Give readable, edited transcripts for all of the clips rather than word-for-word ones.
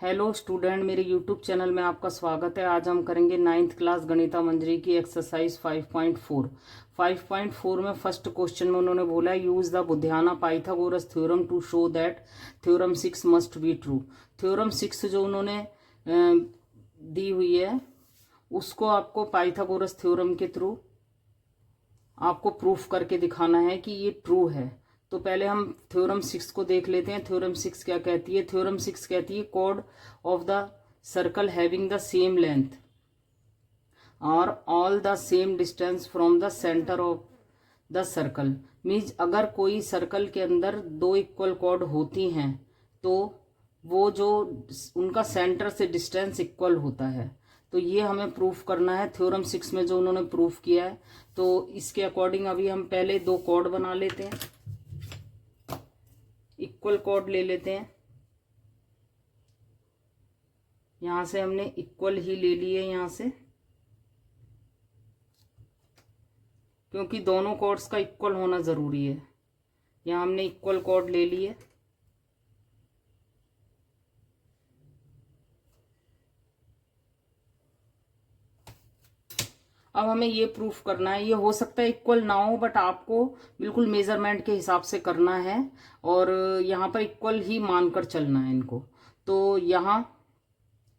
Hello student, मेरे YouTube channel में आपका स्वागत है। आज हम करेंगे 9th क्लास गणिता मंजरी की एक्सरसाइज 5.4। 5.4 में फर्स्ट क्वेश्चन में उन्होंने बोला use the Baudhayana Pythagoras theorem to show that theorem 6 must be true. Theorem 6 जो उन्होंने दी हुई है उसको आपको पाइथागोरस थ्योरम के थ्रू आपको प्रूफ करके दिखाना है कि ये ट्रू है। तो पहले हम थ्योरम 6 को देख लेते हैं। थ्योरम 6 क्या कहती है? थ्योरम 6 कहती है chord of the circle having the same length और all the same distance from the centre of the circle. Means अगर कोई सर्कल के अंदर दो इक्वल कॉर्ड होती हैं तो वो जो उनका सेंटर से डिस्टेंस इक्वल होता है। तो ये हमें प्रूफ करना है थ्योरम 6 में जो उन्होंने प्रूफ किया है। तो इसके अकॉर्डिंग अभी हम पहले दो कॉर्ड बना लेते हैं, इक्वल कॉर्ड ले लेते हैं। यहां से हमने इक्वल ही ले लिए यहां से, क्योंकि दोनों कॉर्ड्स का इक्वल होना जरूरी है। यहां हमने इक्वल कॉर्ड ले लिए। अब हमें ये प्रूफ करना है, ये हो सकता है इक्वल ना हो बट आपको बिल्कुल मेजरमेंट के हिसाब से करना है और यहाँ पर इक्वल ही मानकर चलना है इनको। तो यहाँ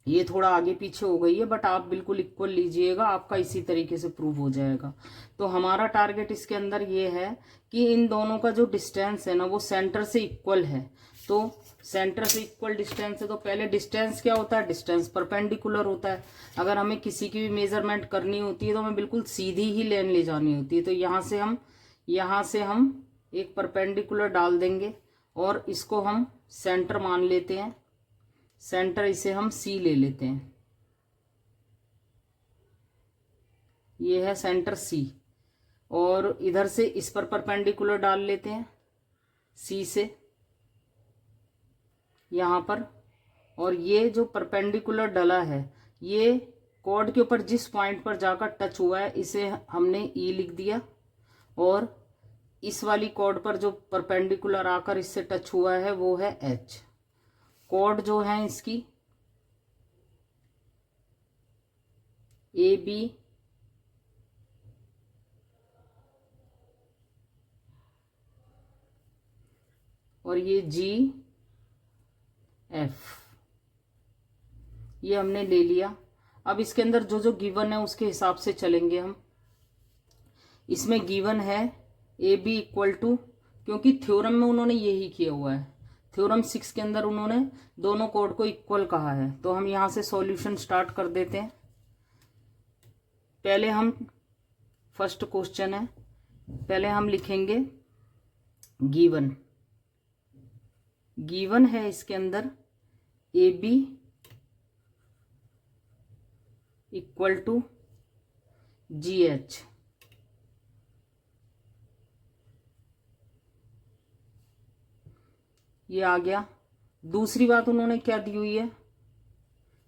ये थोड़ा आगे पीछे हो गई है बट आप बिल्कुल इक्वल लीजिएगा, आपका इसी तरीके से प्रूव हो जाएगा। तो हमारा टारगेट इसके अंदर ये है कि इन दोनों का जो डिस्टेंस है ना वो सेंटर से इक्वल है। तो सेंटर से इक्वल डिस्टेंस है तो पहले डिस्टेंस क्या होता है? डिस्टेंस परपेंडिकुलर होता है। अगर हमें किसी की भी मेजरमेंट करनी होती है तो हमें बिल्कुल सीधी ही लाइन ले जानी होती है। तो यहाँ से हम एक परपेंडिकुलर डाल देंगे और इसको हम सेंटर मान लेते हैं। सेंटर इसे हम सी ले लेते हैं, ये है सेंटर सी। और इधर से इस पर परपेंडिकुलर डाल लेते हैं सी से यहां पर। और ये जो परपेंडिकुलर डला है ये कॉर्ड के ऊपर जिस पॉइंट पर जाकर टच हुआ है इसे हमने ई लिख दिया। और इस वाली कॉर्ड पर जो परपेंडिकुलर आकर इससे टच हुआ है वो है एच। कॉर्ड जो है इसकी ए बी और ये जी एफ, ये हमने ले लिया। अब इसके अंदर जो जो गिवन है उसके हिसाब से चलेंगे हम। इसमें गिवन है ए बी इक्वल टू, क्योंकि थ्योरम में उन्होंने यही किया हुआ है। थ्योरम 6 के अंदर उन्होंने दोनों कॉर्ड को इक्वल कहा है। तो हम यहां से सॉल्यूशन स्टार्ट कर देते हैं। पहले हम फर्स्ट क्वेश्चन है, पहले हम लिखेंगे गिवन। गिवन है इसके अंदर A B equal to G H. ये आ गया। दूसरी बात उन्होंने क्या दी हुई है,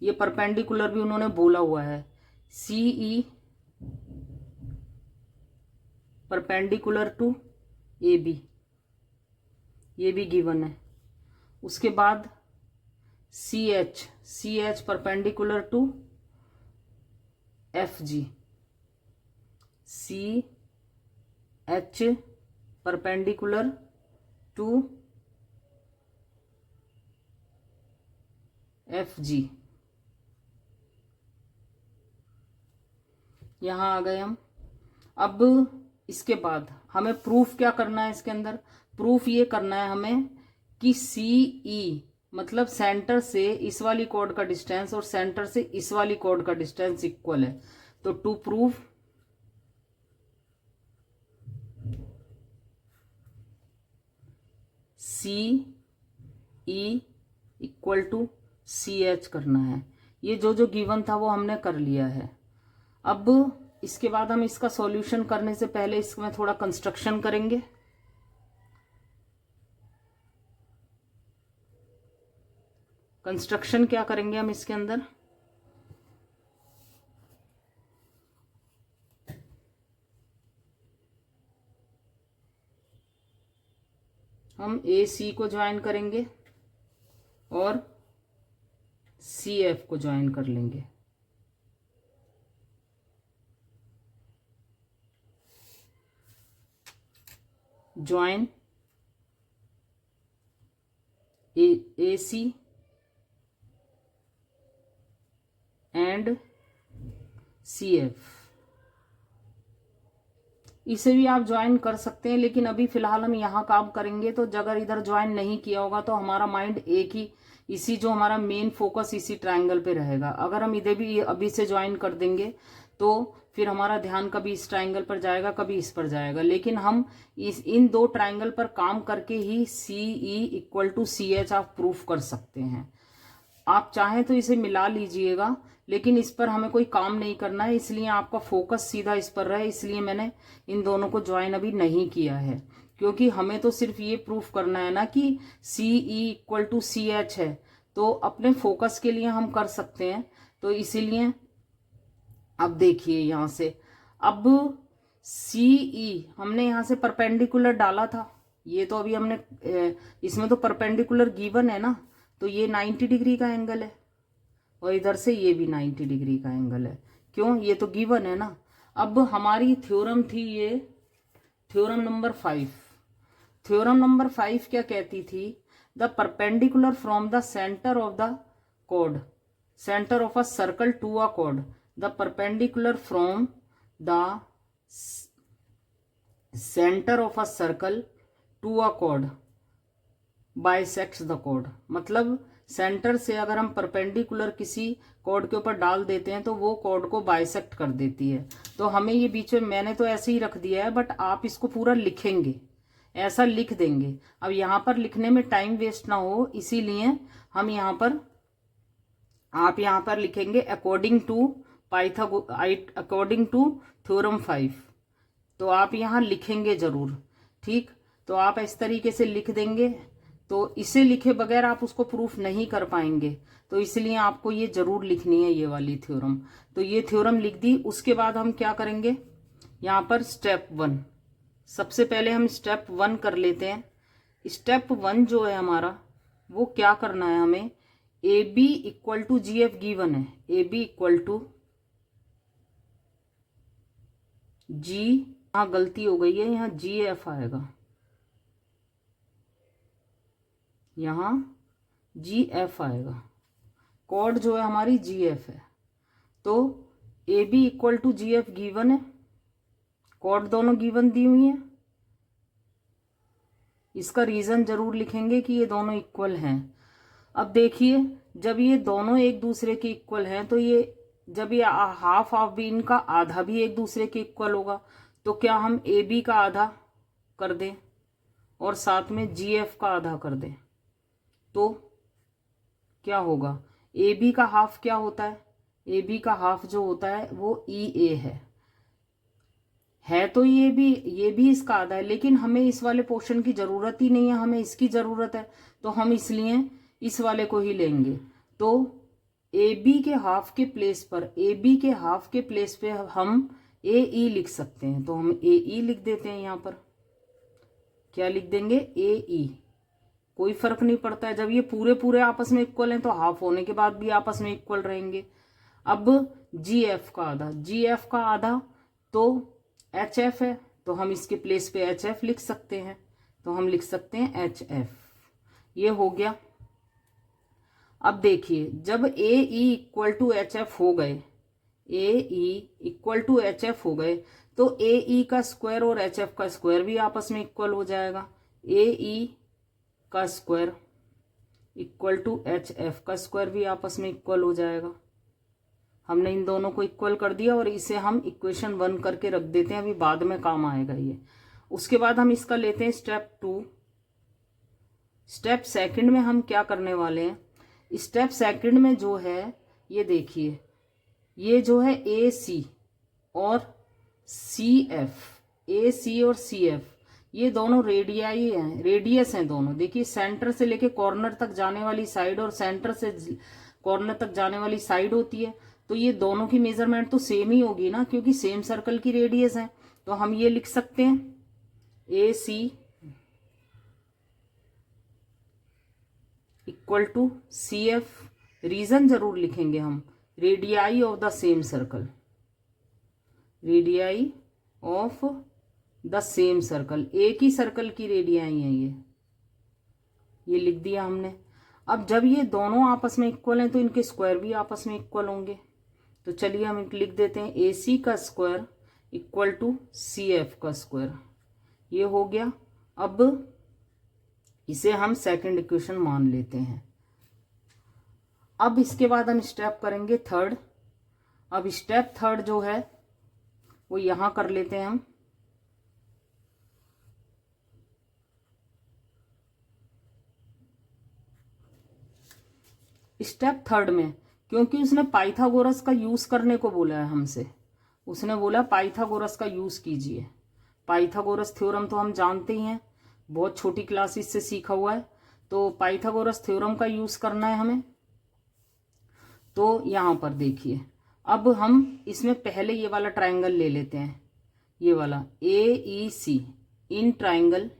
ये परपेंडिकुलर भी उन्होंने बोला हुआ है, C E perpendicular to A B, ये भी गिवन है। उसके बाद C H perpendicular to F G, C H perpendicular to F G. यहां आ गए हम। अब इसके बाद हमें प्रूफ क्या करना है? इसके अंदर प्रूफ ये करना है हमें कि सी ई मतलब सेंटर से इस वाली कॉर्ड का डिस्टेंस और सेंटर से इस वाली कॉर्ड का डिस्टेंस इक्वल है। तो to prove C E equal to C H करना है। ये जो जो गिवन था वो हमने कर लिया है। अब इसके बाद हम इसका सॉल्यूशन करने से पहले इसमें थोड़ा कंस्ट्रक्शन करेंगे। कंस्ट्रक्शन क्या करेंगे हम इसके अंदर? हम ए सी को ज्वाइन करेंगे और सी एफ को ज्वाइन कर लेंगे। Join A C and C F. इसे भी आप ज्वाइन कर सकते हैं, लेकिन अभी फिलहाल हम यहाँ काम करेंगे। तो अगर इधर ज्वाइन नहीं किया होगा तो हमारा माइंड एक ही, इसी जो हमारा मेन फोकस इसी ट्रायंगल पे रहेगा। अगर हम इधर भी अभी से ज्वाइन कर देंगे तो फिर हमारा ध्यान कभी इस ट्रायंगल पर जाएगा, कभी इस पर जाएगा। लेकिन हम इन दो ट्रायंगल पर काम करके ही C E equal to C H आप प्रूफ कर सकते हैं। आप चाहें तो इसे मिला लीजिएगा, लेकिन इस पर हमें कोई काम नहीं करना है, इसलिए आपका फोकस सीधा इस पर रहे। इसलिए मैंने इन दोनों को ज्वाइन अभी नहीं किया है, क्योंकि हमें तो सिर्फ ये प्रूफ करना है ना कि C E equal to C H है। तो अपने फोकस के लिए हम कर सकते हैं। तो इसीलिए अब देखिए यहाँ से, अब सी ई हमने यहाँ से परपेंडिकुलर डाला था। ये तो अभी हमने इसमें तो परपेंडिकुलर गिवन है ना, तो ये 90 डिग्री का एंगल है और इधर से ये भी 90 डिग्री का एंगल है। क्यों? ये तो गिवन है ना। अब हमारी थ्योरम थी ये थ्योरम नंबर 5। थ्योरम नंबर 5 क्या कहती थी? The perpendicular from the centre of the chord, center of a circle to a chord, the perpendicular from the center of a circle to a chord bisects the chord। मतलब centre से अगर हम perpendicular किसी cord के ऊपर डाल देते हैं तो वो कॉर्ड को बाइसेक्ट कर देती है। तो हमें ये बीच में, मैंने तो ऐसे ही रख दिया है, बट आप इसको पूरा लिखेंगे, ऐसा लिख देंगे। अब यहाँ पर लिखने में टाइम वेस्ट ना हो, इसीलिए हम यहाँ पर, आप यहाँ पर लिखेंगे अकॉर्डिंग टू थ्योरम 5। तो आप यहाँ लिखेंगे जरूर, ठीक। तो आप इस तरीके से लिख देंगे, तो इसे लिखे बगैर आप उसको प्रूफ नहीं कर पाएंगे। तो इसलिए आपको ये जरूर लिखनी है, ये वाली थ्योरम। तो ये थ्योरम लिख दी। उसके बाद हम क्या करेंगे, यहाँ पर स्टेप 1, सबसे पहले हम स्टेप 1 कर लेते हैं। स्टेप 1 जो है हमारा, वो क्या करना है हमें, A B equal to G F given है। A B equal to G, यहाँ गलती हो गई है, यहाँ जी एफ आएगा, यहाँ जी एफ आएगा। कॉर्ड जो है हमारी जी एफ है। तो A B equal to G F given है, कॉर्ड दोनों गिवन दी हुई है। इसका रीजन जरूर लिखेंगे कि ये दोनों इक्वल हैं। अब देखिए, जब ये दोनों एक दूसरे के इक्वल हैं, तो ये जब ये हाफ हाफ भी, इनका आधा भी एक दूसरे के इक्वल होगा। तो क्या हम ए बी का आधा कर दें और साथ में जी एफ का आधा कर दें, तो क्या होगा? ए बी का हाफ क्या होता है? ए बी का हाफ जो होता है वो ई ए है। तो ये भी इसका आधा है, लेकिन हमें इस वाले पोर्शन की जरूरत ही नहीं है, हमें इसकी जरूरत है। तो हम इसलिए इस वाले को ही लेंगे। तो ए बी के हाफ के प्लेस पर, ए बी के हाफ के प्लेस पे हम ए ई लिख सकते हैं। तो हम ए ई लिख देते हैं। यहाँ पर क्या लिख देंगे? ए ई। कोई फर्क नहीं पड़ता है, जब ये पूरे पूरे आपस में इक्वल हैं तो हाफ होने के बाद भी आपस में इक्वल रहेंगे। अब जी एफ का आधा, जी एफ का आधा तो एच एफ है, तो हम इसके प्लेस पे एच एफ लिख सकते हैं। तो हम लिख सकते हैं एच एफ। ये हो गया। अब देखिए, जब A E equal to H F हो गए, A E equal to H F हो गए, तो ए ई का स्क्वायर और एच एफ का स्क्वायर भी आपस में इक्वल हो जाएगा। ए ई का square equal to H F का स्क्वायर भी आपस में इक्वल हो जाएगा। हमने इन दोनों को इक्वल कर दिया और इसे हम इक्वेशन 1 करके रख देते हैं, अभी बाद में काम आएगा ये। उसके बाद हम इसका लेते हैं स्टेप 2। स्टेप सेकंड में हम क्या करने वाले हैं? स्टेप सेकंड में जो है, ये देखिए, ये जो है ए सी और सी एफ, ए सी और सी एफ, ये दोनों रेडियाई हैं, रेडियस हैं दोनों। देखिए, सेंटर से लेके कॉर्नर तक जाने वाली साइड और सेंटर से कॉर्नर तक जाने वाली साइड होती है। तो ये दोनों की मेजरमेंट तो सेम ही होगी ना, क्योंकि सेम सर्कल की रेडियस है। तो हम ये लिख सकते हैं A C equal to C F, reason जरूर लिखेंगे हम, radii of the same circle, radii of the same circle, एक ही सर्कल की रेडियाई है ये लिख दिया हमने। अब जब ये दोनों आपस में इक्वल हैं तो इनके स्क्वायर भी आपस में इक्वल होंगे, तो चलिए हम लिख देते हैं ए सी का square equal to C F का स्क्वायर, ये हो गया। अब इसे हम सेकंड इक्वेशन मान लेते हैं। अब इसके बाद हम स्टेप करेंगे थर्ड। अब स्टेप थर्ड जो है वो यहां कर लेते हैं हम। स्टेप थर्ड में क्योंकि उसने पाइथागोरस का यूज करने को बोला है हमसे, उसने बोला पाइथागोरस का यूज कीजिए। पाइथागोरस थ्योरम तो हम जानते ही हैं, बहुत छोटी क्लासेस से सीखा हुआ है, तो पाइथागोरस थ्योरम का यूज करना है हमें। तो यहां पर देखिए, अब हम इसमें पहले ये वाला ट्रायंगल ले लेते हैं, ये वाला ए ई सी, इन ट्रायंगल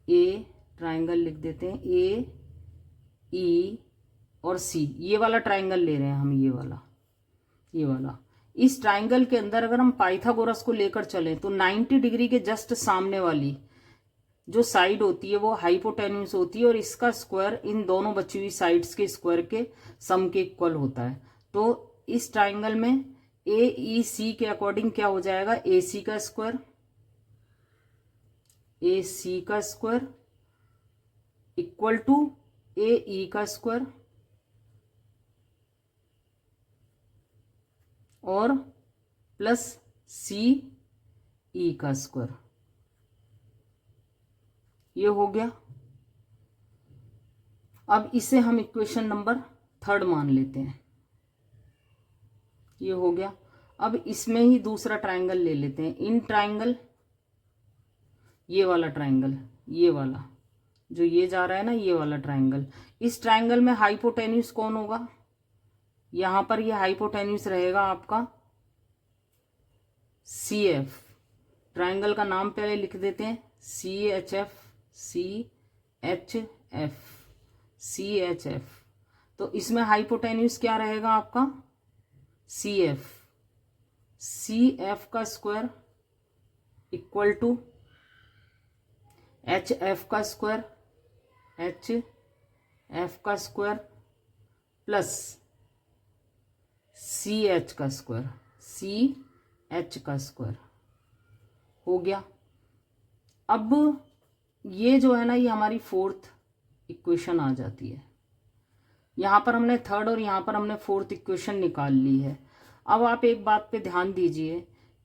ए ट्रायंगल लिख देते हैं, ए ई और सी, ये वाला ट्रायंगल ले रहे हैं हम, ये वाला। इस ट्रायंगल के अंदर अगर हम पाइथागोरस को लेकर चलें तो 90 डिग्री के जस्ट सामने वाली जो साइड होती है वो हाइपोटेन्यूस होती है, और इसका स्क्वायर इन दोनों बची हुई साइड्स के स्क्वायर के सम के इक्वल होता है। तो इस ट्रायंगल में ए ई सी के अकॉर्डिंग क्या हो जाएगा, ए सी का square equal to A E का स्क्वायर और प्लस सी ई का स्क्वायर, ये हो गया। अब इसे हम इक्वेशन नंबर थर्ड मान लेते हैं, ये हो गया। अब इसमें ही दूसरा ट्रायंगल ले लेते हैं, इन ट्रायंगल ये वाला ट्रायंगल, ये वाला जो ये जा रहा है ना, ये वाला ट्रायंगल। इस ट्रायंगल में हाइपोटेन्यूस कौन होगा, यहां पर ये हाइपोटेन्यूस रहेगा आपका सी एफ। ट्रायंगल का नाम पहले लिख देते हैं, सी एच एफ। तो इसमें हाइपोटेन्यूस क्या रहेगा आपका, सी एफ का square equal to H F का स्क्वायर प्लस सी एच का स्क्वायर हो गया। अब ये जो है ना, ये हमारी फोर्थ इक्वेशन आ जाती है। यहां पर हमने थर्ड और यहां पर हमने फोर्थ इक्वेशन निकाल ली है। अब आप एक बात पे ध्यान दीजिए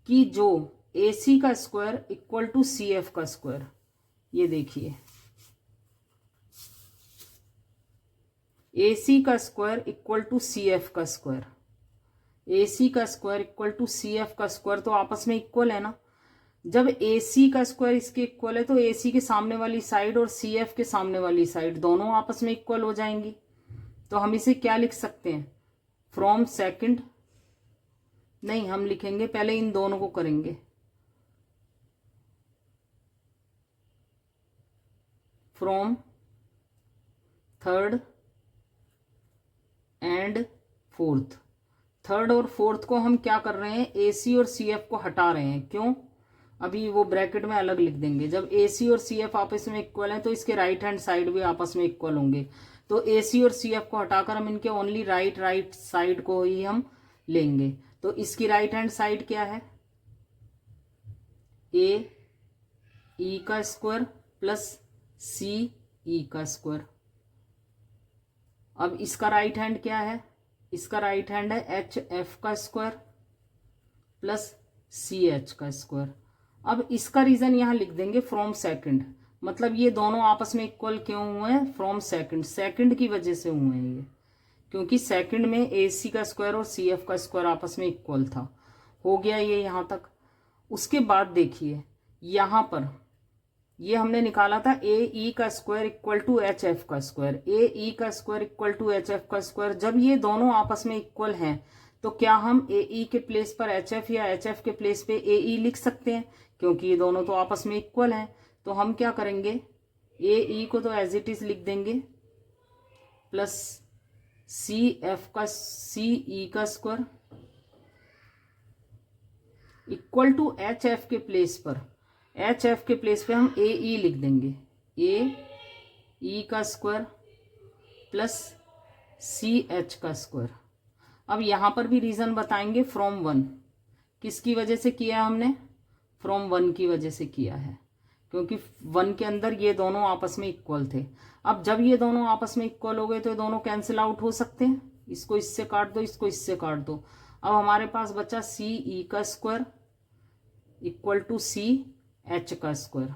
कि जो ए सी का square equal to C F का स्क्वायर, ये देखिए ए सी का square equal to C F का स्क्वायर, ए सी का square equal to C F का स्क्वायर तो आपस में इक्वल है ना। जब ए सी का स्क्वायर इसके इक्वल है तो ए सी के सामने वाली साइड और सी एफ के सामने वाली साइड दोनों आपस में इक्वल हो जाएंगी। तो हम इसे क्या लिख सकते हैं, फ्रॉम सेकंड, नहीं हम लिखेंगे पहले इन दोनों को करेंगे, from third and fourth. Third और फोर्थ को हम क्या कर रहे हैं, ए सी और सी एफ को हटा रहे हैं। क्यों, अभी वो ब्रैकेट में अलग लिख देंगे। जब ए सी और सी एफ आपस में इक्वल हैं तो इसके राइट हैंड साइड भी आपस में इक्वल होंगे। तो ए सी और सी एफ को हटाकर हम इनके ओनली राइट साइड को ही हम लेंगे। तो इसकी राइट हैंड साइड क्या है, ए ई का स्क्वायर प्लस सी ई का स्क्वायर। अब इसका राइट हैंड क्या है, इसका राइट हैंड है एच एफ का स्क्वायर प्लस सी एच का स्क्वायर। अब इसका रीजन यहां लिख देंगे फ्रॉम सेकंड, मतलब ये दोनों आपस में इक्वल क्यों हुए हैं, फ्रॉम सेकंड की वजह से हुए हैं ये, क्योंकि सेकंड में ए सी का स्क्वायर और सी एफ का स्क्वायर आपस में इक्वल था। हो गया ये यहां तक। उसके बाद देखिए यहां पर ये हमने निकाला था ए ई का square equal to H F का स्क्वायर, ए ई का square equal to H F का स्क्वायर। जब ये दोनों आपस में इक्वल हैं तो क्या हम ए ई के प्लेस पर एच एफ या एच एफ के प्लेस पे ए ई लिख सकते हैं, क्योंकि ये दोनों तो आपस में इक्वल हैं। तो हम क्या करेंगे, ए ई को तो एज इट इज लिख देंगे प्लस सी एफ का सी ई का square equal to H F के प्लेस पर, एच एफ के प्लेस पे हम ए ई लिख देंगे, ए ई का स्क्वायर प्लस सी एच का स्क्वायर। अब यहाँ पर भी रीज़न बताएंगे फ्रॉम वन, किसकी वजह से किया हमने, फ्रॉम वन की वजह से किया है, क्योंकि वन के अंदर ये दोनों आपस में इक्वल थे। अब जब ये दोनों आपस में इक्वल हो गए तो ये दोनों कैंसिल आउट हो सकते हैं, इसको इससे काट दो, इसको इससे काट दो। अब हमारे पास बचा सी ई का square equal to C H का स्क्वायर,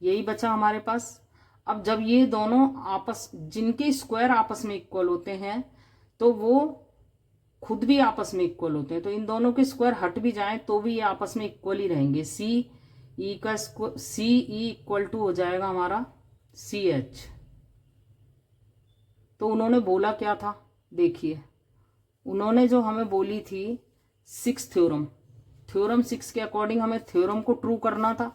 यही बचा हमारे पास। अब जब ये दोनों आपस, जिनके स्क्वायर आपस में इक्वल होते हैं तो वो खुद भी आपस में इक्वल होते हैं, तो इन दोनों के स्क्वायर हट भी जाएं तो भी ये आपस में इक्वल ही रहेंगे। सी ई का square, C E equal to हो जाएगा हमारा सी एच। तो उन्होंने बोला क्या था, देखिए उन्होंने जो हमें बोली थी सिक्स थ्योरम, थ्योरम 6 के अकॉर्डिंग हमें थ्योरम को ट्रू करना था,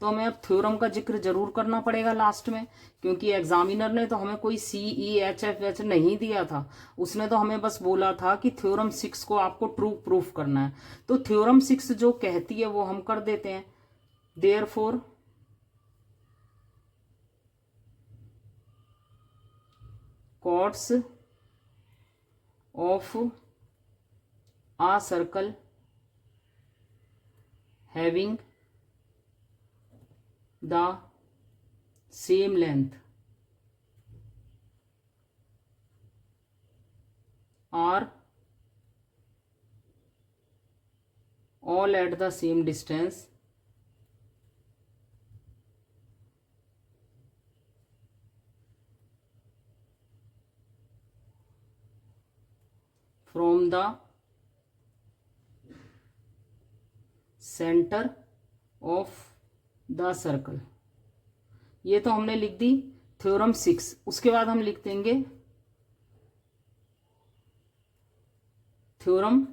तो हमें अब थ्योरम का जिक्र जरूर करना पड़ेगा लास्ट में, क्योंकि एग्जामिनर ने तो हमें कोई सी ई एच एफ एच नहीं दिया था, उसने तो हमें बस बोला था कि थ्योरम 6 को आपको ट्रू प्रूफ करना है। तो थ्योरम 6 जो कहती है वो हम कर देते हैं। Therefore chords of a circle having the same length are all at the same distance from the center of the circle। ये तो हमने लिख दी थ्योरम 6। उसके बाद हम लिख देंगे थ्योरम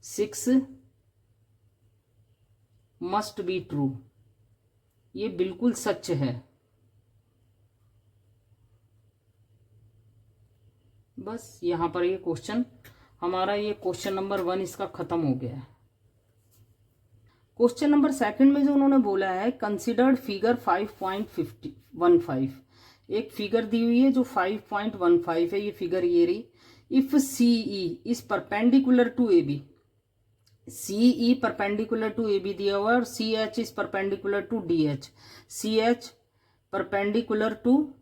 6 मस्ट बी ट्रू, ये बिल्कुल सच है। बस यहाँ पर ये क्वेश्चन हमारा, ये क्वेश्चन नंबर 1 इसका खत्म हो गया है। क्वेश्चन नंबर 2 में जो उन्होंने बोला है, कंसिडर्ड फिगर 5.15, एक फिगर दी हुई है जो 5.15 है, ये फिगर ये रही। If C E is perpendicular to A B, C E perpendicular to A B दिया हुआ है और C H is perpendicular to D H, C H perpendicular to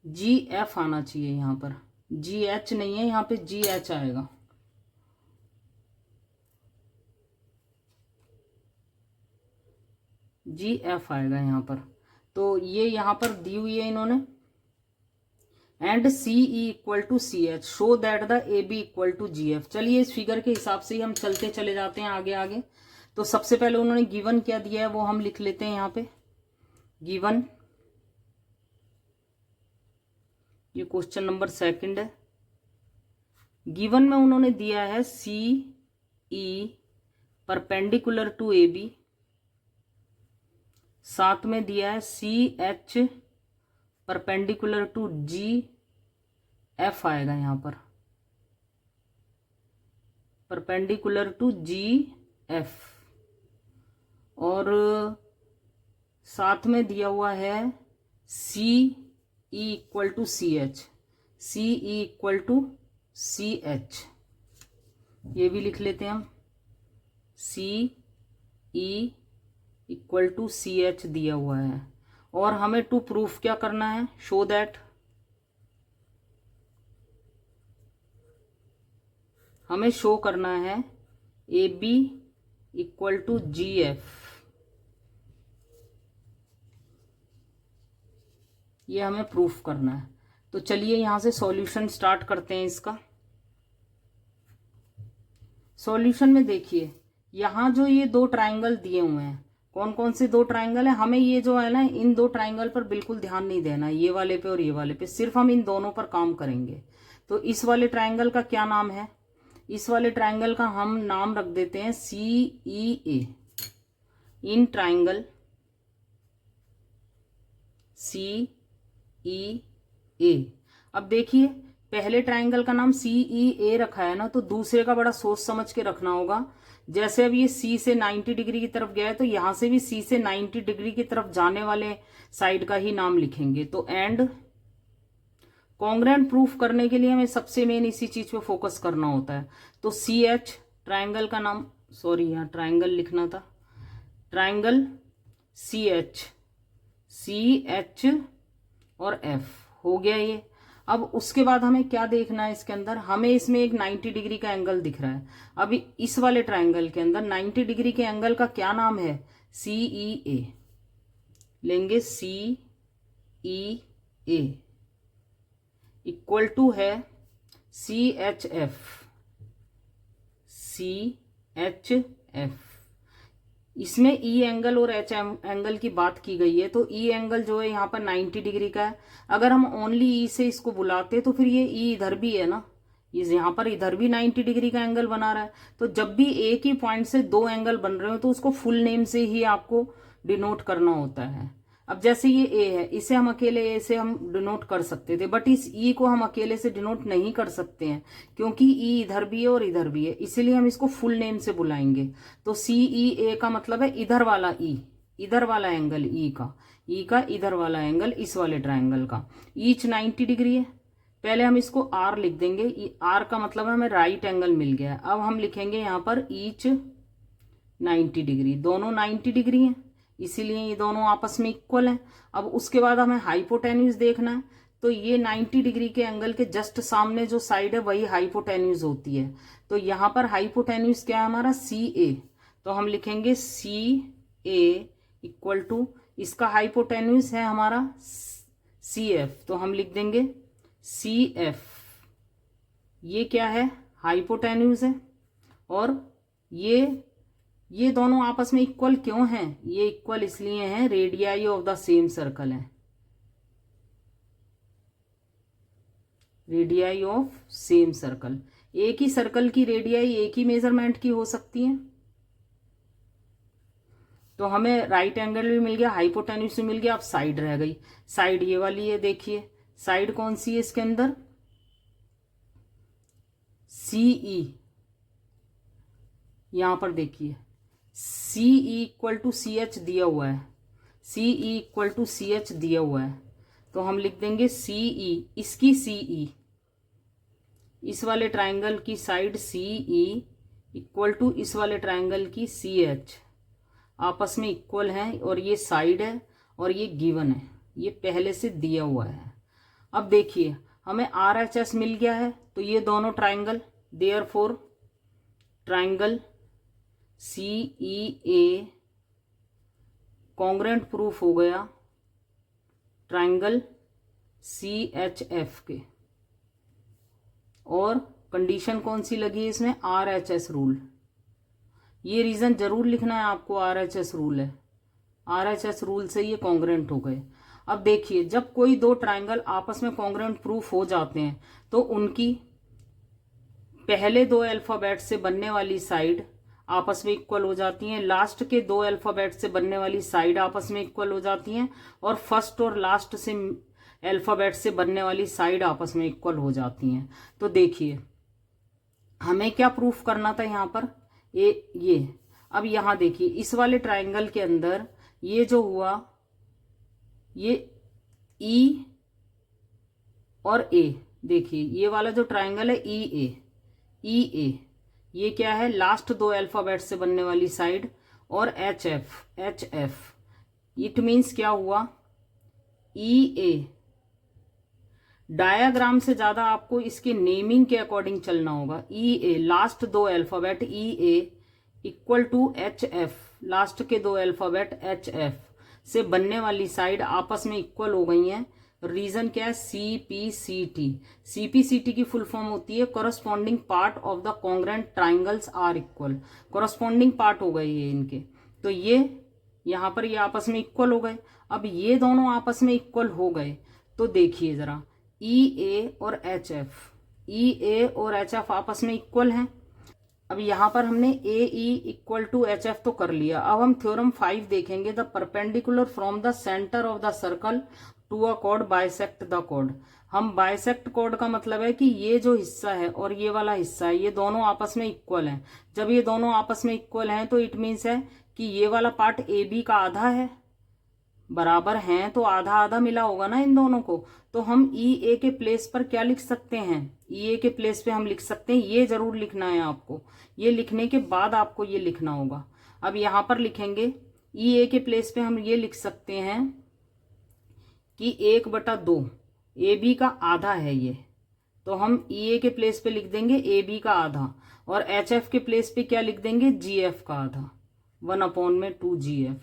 G F आना चाहिए, यहाँ पर जी एच नहीं है, यहाँ पे जी एच आएगा। जी एफ आएगा यहाँ पर, तो ये यहाँ पर दी हुई है इन्होंने। And C E equal to C H show that the A B equal to G F. चलिए इस फिगर के हिसाब से ही हम चलते चले जाते हैं आगे आगे। तो सबसे पहले उन्होंने गिवन क्या दिया है वो हम लिख लेते हैं यहाँ पे। गिवन, ये क्वेश्चन नंबर 2 है। गिवन में उन्होंने दिया है C E perpendicular to A B, साथ में दिया है C H perpendicular to G F आएगा यहाँ पर, परपेंडिकुलर टू जी एफ, और साथ में दिया हुआ है C E equal to C H, C E equal to C H, ये भी लिख लेते हैं हम। C E equal to C H दिया हुआ है, और हमें टू प्रूफ क्या करना है, शो दैट, हमें शो करना है A B equal to G F, ये हमें प्रूफ करना है। तो चलिए यहां से सॉल्यूशन स्टार्ट करते हैं इसका। सॉल्यूशन में देखिए यहां जो ये 2 ट्राइंगल दिए हुए हैं, कौन कौन से 2 ट्राइंगल है, हमें ये जो है ना इन 2 ट्राइंगल पर बिल्कुल ध्यान नहीं देना, ये वाले पे और ये वाले पे, सिर्फ हम इन दोनों पर काम करेंगे। तो इस वाले ट्राइंगल का क्या नाम है, इस वाले ट्राइंगल का हम नाम रख देते हैं सी ई ए। In triangle CEA। अब देखिए पहले ट्राइंगल का नाम CEA रखा है ना, तो दूसरे का बड़ा सोच समझ के रखना होगा। जैसे अब ये C से 90 डिग्री की तरफ गया है, तो यहां से भी C से 90 डिग्री की तरफ जाने वाले साइड का ही नाम लिखेंगे। तो एंड कॉन्ग्रेंट प्रूफ करने के लिए हमें सबसे मेन इसी चीज पे फोकस करना होता है। तो CH ट्राइंगल का नाम, सॉरी यहाँ ट्राइंगल लिखना था, ट्राइंगल CH और F हो गया ये। अब उसके बाद हमें क्या देखना है इसके अंदर, हमें इसमें एक 90 डिग्री का एंगल दिख रहा है। अभी इस वाले ट्राइंगल के अंदर 90 डिग्री के एंगल का क्या नाम है, CEA लेंगे। CEA इक्वल टू है CHF। इसमें E एंगल और H एंगल की बात की गई है, तो E एंगल जो है यहाँ पर 90 डिग्री का है। अगर हम ओनली E से इसको बुलाते तो फिर ये E इधर भी है ना, ये यहाँ पर इधर भी 90 डिग्री का एंगल बना रहा है। तो जब भी एक ही पॉइंट से दो एंगल बन रहे हो तो उसको फुल नेम से ही आपको डिनोट करना होता है। अब जैसे ये ए है, इसे हम अकेले ए से हम डिनोट कर सकते थे, बट इस ई को हम अकेले से डिनोट नहीं कर सकते हैं, क्योंकि ई इधर भी है और इधर भी है, इसीलिए हम इसको फुल नेम से बुलाएंगे। तो CEA का मतलब है इधर वाला ई, इधर वाला एंगल ई का इधर वाला एंगल इस वाले ट्राइंगल का। ईच 90 डिग्री है। पहले हम इसको आर लिख देंगे, आर का मतलब है हमें राइट एंगल मिल गया। अब हम लिखेंगे यहाँ पर ईच 90 डिग्री, दोनों 90 डिग्री है, इसीलिए ये दोनों आपस में इक्वल हैं। अब उसके बाद हमें हाइपोटेन्यूज देखना है, तो ये 90 डिग्री के एंगल के जस्ट सामने जो साइड है वही हाइपोटेन्यूज होती है। तो यहाँ पर हाइपोटेन्यूज क्या है हमारा, CA। तो हम लिखेंगे CA इक्वल टू, इसका हाइपोटेन्यूज है हमारा CF, तो हम लिख देंगे CF। ये क्या है, हाइपोटेन्यूज है। और ये दोनों आपस में इक्वल क्यों हैं, ये इक्वल इसलिए हैं, radii of the same circle है, रेडियाई ऑफ सेम सर्कल। एक ही सर्कल की रेडियाई एक ही मेजरमेंट की हो सकती है। तो हमें राइट एंगल भी मिल गया, हाइपोटेन्यूज भी मिल गया। अब साइड रह गई, साइड ये वाली है। देखिए साइड कौन सी है इसके अंदर, CE। यहां पर देखिए CE इक्वल टू CH दिया हुआ है, CE इक्वल टू CH दिया हुआ है, तो हम लिख देंगे CE, इसकी CE, इस वाले ट्राइंगल की साइड CE इक्वल टू इस वाले ट्राइंगल की CH, आपस में इक्वल हैं। और ये साइड है और ये गिवन है, ये पहले से दिया हुआ है। अब देखिए हमें RHS मिल गया है, तो ये दोनों triangle, therefore triangle CEA congruent proof हो गया ट्राइंगल CHF के। और कंडीशन कौन सी लगी है इसमें, RHS रूल। ये रीजन जरूर लिखना है आपको, RHS रूल है, RHS रूल से ये कॉन्ग्रेंट हो गए। अब देखिए जब कोई दो ट्राइंगल आपस में कॉन्ग्रेंट प्रूफ हो जाते हैं तो उनकी पहले दो अल्फाबेट से बनने वाली साइड आपस में इक्वल हो जाती हैं, लास्ट के दो अल्फाबेट से बनने वाली साइड आपस में इक्वल हो जाती हैं, और फर्स्ट और लास्ट से अल्फाबेट से बनने वाली साइड आपस में इक्वल हो जाती हैं। तो देखिए हमें क्या प्रूफ करना था यहाँ पर, ये अब यहाँ देखिए इस वाले ट्राइंगल के अंदर ये जो हुआ, ये E और A, देखिए ये वाला जो ट्राइंगल है EA, ये क्या है, लास्ट दो अल्फाबेट से बनने वाली साइड, और HF, इट मीन्स क्या हुआ, EA। डायाग्राम से ज्यादा आपको इसके नेमिंग के अकॉर्डिंग चलना होगा। EA लास्ट दो alphabet EA equal to HF, last के दो अल्फाबेट HF से बनने वाली साइड आपस में इक्वल हो गई हैं। रीजन क्या है, CPCT की फुल फॉर्म होती है corresponding part of the congruent triangles are equal, corresponding part हो गए ये इनके। तो ये यहां पर ये आपस में इक्वल हो गए। अब ये दोनों आपस में इक्वल हो गए तो देखिए जरा, EA और HF आपस में इक्वल हैं। अब यहाँ पर हमने A E equal to H F तो कर लिया। अब हम थ्योरम 5 देखेंगे। The perpendicular from the centre of the circle to a chord bisect the chord. हम बाइसेक्ट कॉर्ड का मतलब है कि ये जो हिस्सा है और ये वाला हिस्सा है, ये दोनों आपस में इक्वल हैं। जब ये दोनों आपस में इक्वल हैं तो इट मीन्स है कि ये वाला पार्ट ए बी का आधा है, बराबर हैं तो आधा आधा मिला होगा ना इन दोनों को। तो हम ई ए के प्लेस पर क्या लिख सकते हैं, ई ए के प्लेस पे हम लिख सकते हैं, ये जरूर लिखना है आपको। ये लिखने के बाद आपको ये लिखना होगा। अब यहां पर लिखेंगे ई ए के प्लेस पे हम ये लिख सकते हैं कि 1/2 ए बी का आधा है ये, तो हम ई ए के प्लेस पे लिख देंगे ए बी का आधा, और एच एफ के प्लेस पे क्या लिख देंगे, जी एफ का आधा, 1/2 जी एफ।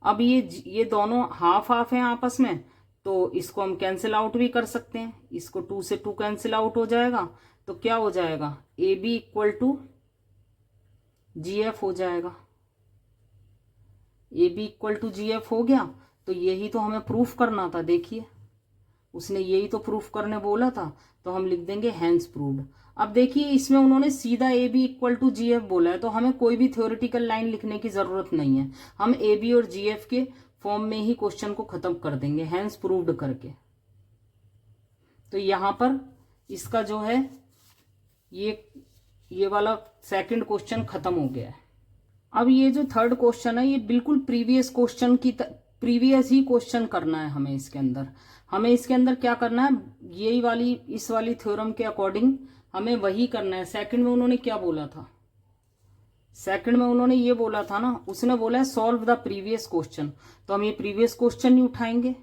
अब ये दोनों हाफ हाफ हैं आपस में, तो इसको हम कैंसिल आउट भी कर सकते हैं। इसको 2 से 2 कैंसिल आउट हो जाएगा, तो क्या हो जाएगा, A B equal to G F हो जाएगा। A B equal to G F हो गया। तो यही तो हमें प्रूफ करना था। देखिए उसने यही तो प्रूफ करने बोला था, तो हम लिख देंगे हैंस प्रूव्ड। अब देखिए इसमें उन्होंने सीधा A B equal to G F बोला है, तो हमें कोई भी थ्योरेटिकल लाइन लिखने की जरूरत नहीं है। हम ए बी और जी एफ के फॉर्म में ही क्वेश्चन को खत्म कर देंगे हैंस प्रूव्ड करके। तो यहां पर इसका जो है ये वाला सेकंड क्वेश्चन खत्म हो गया है। अब ये जो थर्ड क्वेश्चन है, ये बिल्कुल प्रीवियस ही क्वेश्चन करना है हमें। इसके अंदर क्या करना है, इस वाली थ्योरम के अकॉर्डिंग हमें वही करना है। सेकंड में उन्होंने क्या बोला था, सेकंड में उन्होंने ये बोला था ना, उसने बोला है सॉल्व द प्रीवियस क्वेश्चन। तो हम ये प्रीवियस क्वेश्चन नहीं उठाएंगे,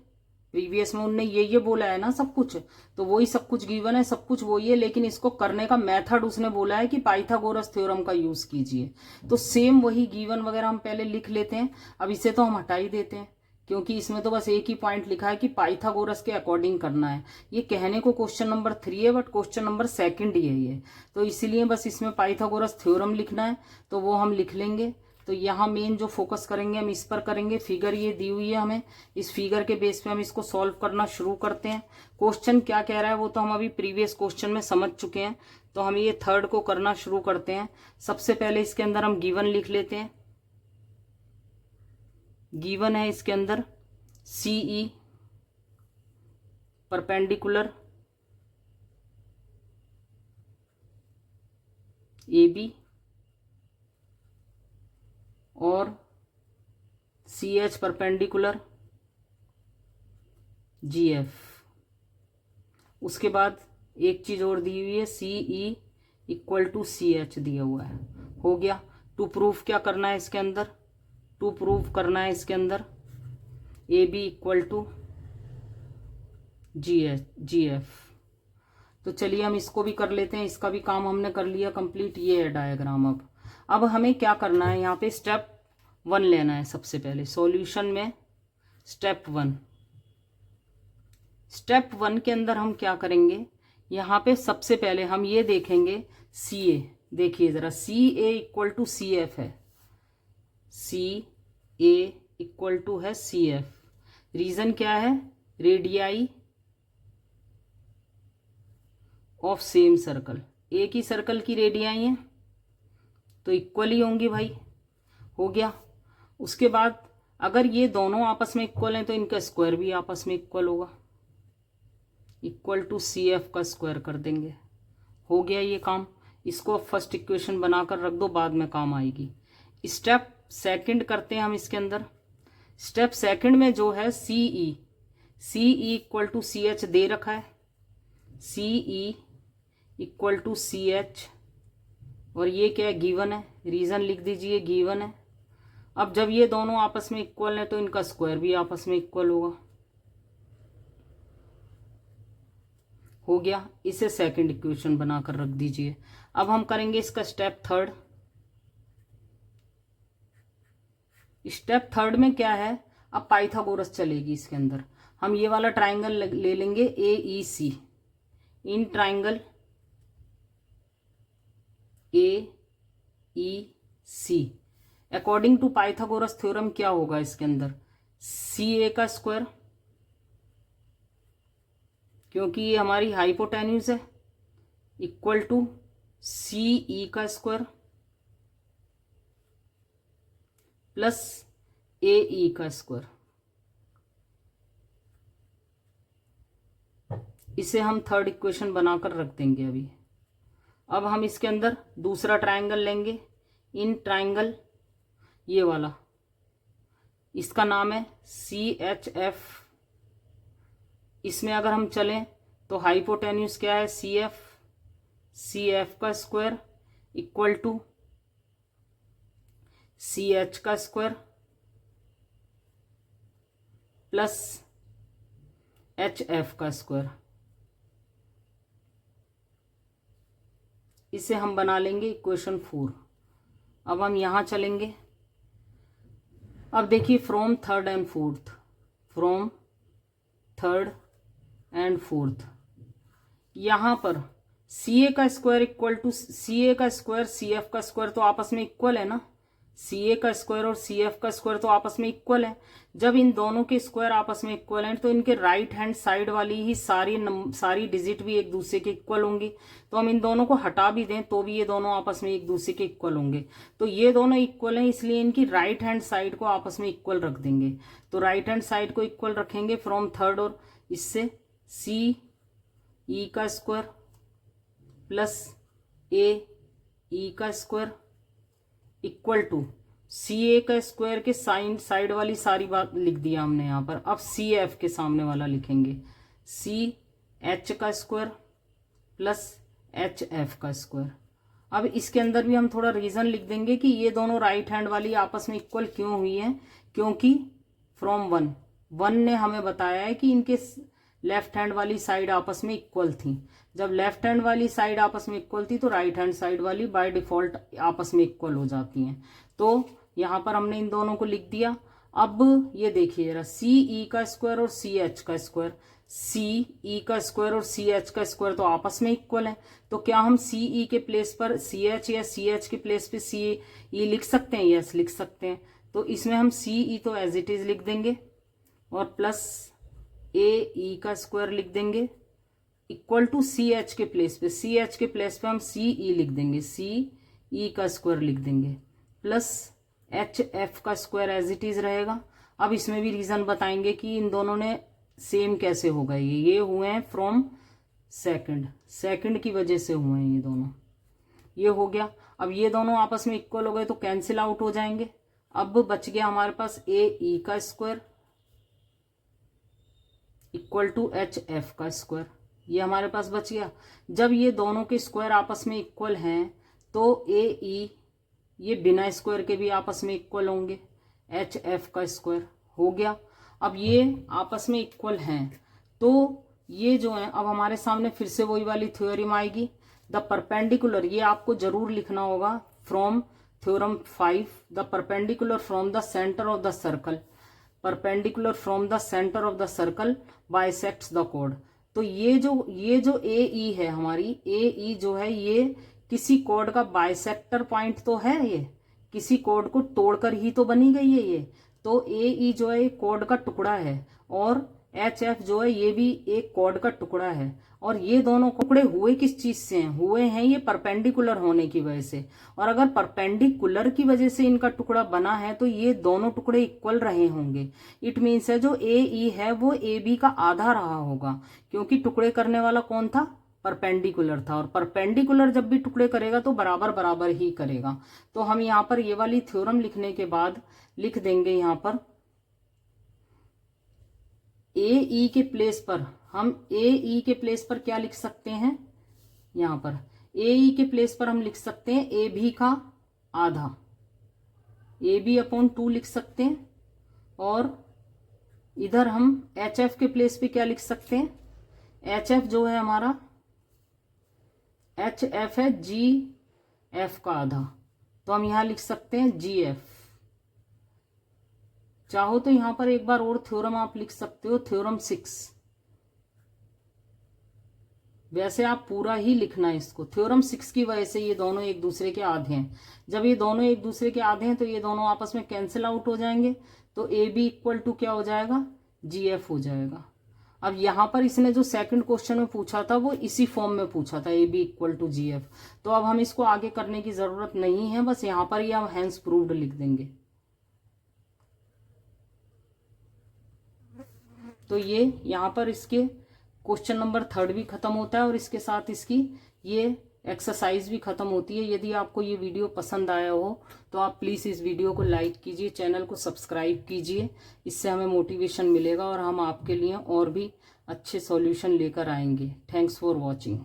प्रीवियस में उन्होंने ये बोला है ना सब कुछ, तो वही सब कुछ गिवन है, सब कुछ वही है, लेकिन इसको करने का मेथड उसने बोला है कि पाइथागोरस थ्योरम का यूज कीजिए। तो सेम वही गिवन वगैरह हम पहले लिख लेते हैं। अब इसे तो हम हटा ही देते हैं, क्योंकि इसमें तो बस एक ही पॉइंट लिखा है कि पाइथागोरस के अकॉर्डिंग करना है। ये कहने को क्वेश्चन नंबर 3 है, बट क्वेश्चन नंबर 2 ही है ये, तो इसीलिए बस इसमें पाइथागोरस थ्योरम लिखना है, तो वो हम लिख लेंगे। तो यहाँ मेन जो फोकस करेंगे हम इस पर करेंगे। फिगर ये दी हुई है हमें, इस फिगर के बेस पे हम इसको सॉल्व करना शुरू करते हैं। क्वेश्चन क्या कह रहा है वो तो हम अभी प्रीवियस क्वेश्चन में समझ चुके हैं, तो हम ये थर्ड को करना शुरू करते हैं। सबसे पहले इसके अंदर हम गिवन लिख लेते हैं। गिवन है इसके अंदर CE परपेंडिकुलर AB और CH परपेंडिकुलर GF। उसके बाद एक चीज और दी हुई है, CE इक्वल टू CH दिया हुआ है। हो गया। टू प्रूफ क्या करना है इसके अंदर, टू प्रूफ करना है इसके अंदर AB इक्वल टू GF। तो चलिए हम इसको भी कर लेते हैं, इसका भी काम हमने कर लिया कंप्लीट। ये है डायग्राम। अब हमें क्या करना है, यहाँ पे स्टेप 1 लेना है। सबसे पहले सॉल्यूशन में स्टेप 1 के अंदर हम क्या करेंगे, यहाँ पे सबसे पहले हम ये देखेंगे CA। देखिए जरा, CA इक्वल टू CF है, CA इक्वल टू है CF। रीजन क्या है, रेडियाई ऑफ सेम सर्कल, एक ही सर्कल की रेडियाई हैं तो इक्वल ही होंगी भाई। हो गया। उसके बाद अगर ये दोनों आपस में इक्वल हैं तो इनका स्क्वायर भी आपस में इक्वल होगा, इक्वल टू CF का स्क्वायर कर देंगे। हो गया ये काम। इसको फर्स्ट इक्वेशन बनाकर रख दो, बाद में काम आएगी। स्टेप सेकंड करते हैं हम इसके अंदर। स्टेप सेकंड में जो है CE इक्वल टू CH दे रखा है, CE इक्वल टू CH, और ये क्या है, गिवन है। रीजन लिख दीजिए, गिवन है। अब जब ये दोनों आपस में इक्वल है तो इनका स्क्वायर भी आपस में इक्वल होगा। हो गया। इसे सेकंड इक्वेशन बनाकर रख दीजिए। अब हम करेंगे इसका स्टेप थर्ड। स्टेप थर्ड में क्या है, अब पाइथागोरस चलेगी इसके अंदर। हम ये वाला ट्राइंगल ले लेंगे AEC। In triangle AEC according to Pythagoras theorem क्या होगा इसके अंदर, CA का स्क्वायर, क्योंकि ये हमारी हाइपोटेन्यूज है, इक्वल टू सी ई का स्क्वायर प्लस ए ई का स्क्वायर, इसे हम थर्ड इक्वेशन बनाकर रख देंगे अभी। अब हम इसके अंदर दूसरा ट्रायंगल लेंगे, इन ट्रायंगल ये वाला, इसका नाम है CHF। इसमें अगर हम चलें तो हाइपोटेन्यूज क्या है, CF का स्क्वायर इक्वल टू CH का स्क्वायर प्लस HF का स्क्वायर। इसे हम बना लेंगे इक्वेशन 4। अब हम यहां चलेंगे। अब देखिए फ्रॉम थर्ड एंड फोर्थ यहां पर CA का स्क्वायर इक्वल टू CA का स्क्वायर CF का स्क्वायर तो आपस में इक्वल है ना, CA का स्क्वायर और CF का स्क्वायर तो आपस में इक्वल है। जब इन दोनों के स्क्वायर आपस में इक्वल हैं तो इनके राइट हैंड साइड वाली ही सारी डिजिट भी एक दूसरे के इक्वल होंगी। तो हम इन दोनों को हटा भी दें तो भी ये दोनों आपस में एक दूसरे के इक्वल होंगे। तो ये दोनों इक्वल हैं, इसलिए इनकी राइट हैंड साइड को आपस में इक्वल रख देंगे। तो राइट हैंड साइड को इक्वल रखेंगे फ्रॉम थर्ड, और इससे CE का स्क्वायर प्लस AE का स्क्वायर इक्वल टू CA का स्क्वायर के साइड वाली सारी बात लिख दिया हमने यहाँ पर। अब CF के सामने वाला लिखेंगे, CH का स्क्वायर प्लस HF का स्क्वायर। अब इसके अंदर भी हम थोड़ा रीजन लिख देंगे कि ये दोनों राइट हैंड वाली आपस में इक्वल क्यों हुई है, क्योंकि फ्रॉम वन ने हमें बताया है कि इनके लेफ्ट हैंड वाली साइड आपस में इक्वल थी। जब लेफ्ट हैंड वाली साइड आपस में इक्वल थी तो राइट हैंड साइड वाली बाय डिफॉल्ट आपस में इक्वल हो जाती हैं। तो यहां पर हमने इन दोनों को लिख दिया। अब ये देखिए जरा, CE का स्क्वायर और CH का स्क्वायर, CE का स्क्वायर और CH का स्क्वायर तो आपस में इक्वल है। तो क्या हम CE के प्लेस पर CH या CH के प्लेस पे CE लिख सकते हैं? यस, लिख सकते हैं। तो इसमें हम CE तो एज इट इज लिख देंगे और प्लस AE का स्क्वायर लिख देंगे इक्वल टू CH के प्लेस पे हम CE लिख देंगे, CE का स्क्वायर लिख देंगे प्लस HF का स्क्वायर एज इट इज रहेगा। अब इसमें भी रीजन बताएंगे कि इन दोनों ने सेम कैसे हो गए। ये हुए हैं फ्रॉम सेकंड की वजह से हुए हैं ये दोनों। ये हो गया। अब ये दोनों आपस में इक्वल हो गए तो कैंसिल आउट हो जाएंगे। अब बच गया हमारे पास AE का स्क्वायर इक्वल टू HF का स्क्वायर, ये हमारे पास बच गया। जब ये दोनों के स्क्वायर आपस में इक्वल हैं तो AE ये बिना स्क्वायर के भी आपस में इक्वल होंगे, HF का स्क्वायर हो गया। अब ये आपस में इक्वल हैं तो ये जो है अब हमारे सामने फिर से वही वाली थ्योरम आएगी, द परपेंडिकुलर। ये आपको जरूर लिखना होगा from theorem 5, the perpendicular from the centre of the circle, perpendicular from the centre of the circle bisects the code. तो ये जो AE है हमारी, AE जो है ये किसी कोड का बाइसेक्टर पॉइंट तो है, ये किसी कोड को तोड़कर ही तो बनी गई है ये। तो AE जो है कोड का टुकड़ा है और HF जो है ये भी एक कोड का टुकड़ा है। और ये दोनों टुकड़े हुए किस चीज से हैं? हुए हैं ये परपेंडिकुलर होने की वजह से। और अगर परपेंडिकुलर की वजह से इनका टुकड़ा बना है तो ये दोनों टुकड़े इक्वल रहे होंगे। इट मीन्स है जो AE है वो AB का आधा रहा होगा, क्योंकि टुकड़े करने वाला कौन था? परपेंडिकुलर था। और परपेंडिकुलर जब भी टुकड़े करेगा तो बराबर बराबर ही करेगा। तो हम यहाँ पर ये वाली थ्योरम लिखने के बाद लिख देंगे यहाँ पर AE के प्लेस पर, हम AE के प्लेस पर क्या लिख सकते हैं? यहाँ पर AE के प्लेस पर हम लिख सकते हैं AB का आधा, AB/2 लिख सकते हैं। और इधर हम HF के प्लेस पे क्या लिख सकते हैं? HF जो है हमारा, HF है GF का आधा, तो हम यहां लिख सकते हैं GF। चाहो तो यहां पर एक बार और थ्योरम आप लिख सकते हो, थ्योरम 6। वैसे आप पूरा ही लिखना है इसको। थ्योरम 6 की वजह से ये दोनों एक दूसरे के आधे हैं। जब ये दोनों एक दूसरे के आधे हैं तो ये दोनों आपस में कैंसिल आउट हो जाएंगे। तो AB इक्वल टू क्या हो जाएगा? GF हो जाएगा। अब यहाँ पर इसने जो सेकंड क्वेश्चन में पूछा था वो इसी फॉर्म में पूछा था, AB इक्वल टू GF। तो अब हम इसको आगे करने की जरूरत नहीं है, बस यहाँ पर ही हम हेंस प्रूव्ड लिख देंगे। तो ये यहाँ पर इसके क्वेश्चन नंबर 3 भी खत्म होता है और इसके साथ इसकी ये एक्सरसाइज भी खत्म होती है। यदि आपको ये वीडियो पसंद आया हो तो आप प्लीज़ इस वीडियो को लाइक कीजिए, चैनल को सब्सक्राइब कीजिए, इससे हमें मोटिवेशन मिलेगा और हम आपके लिए और भी अच्छे सॉल्यूशन लेकर आएंगे। Thanks for watching.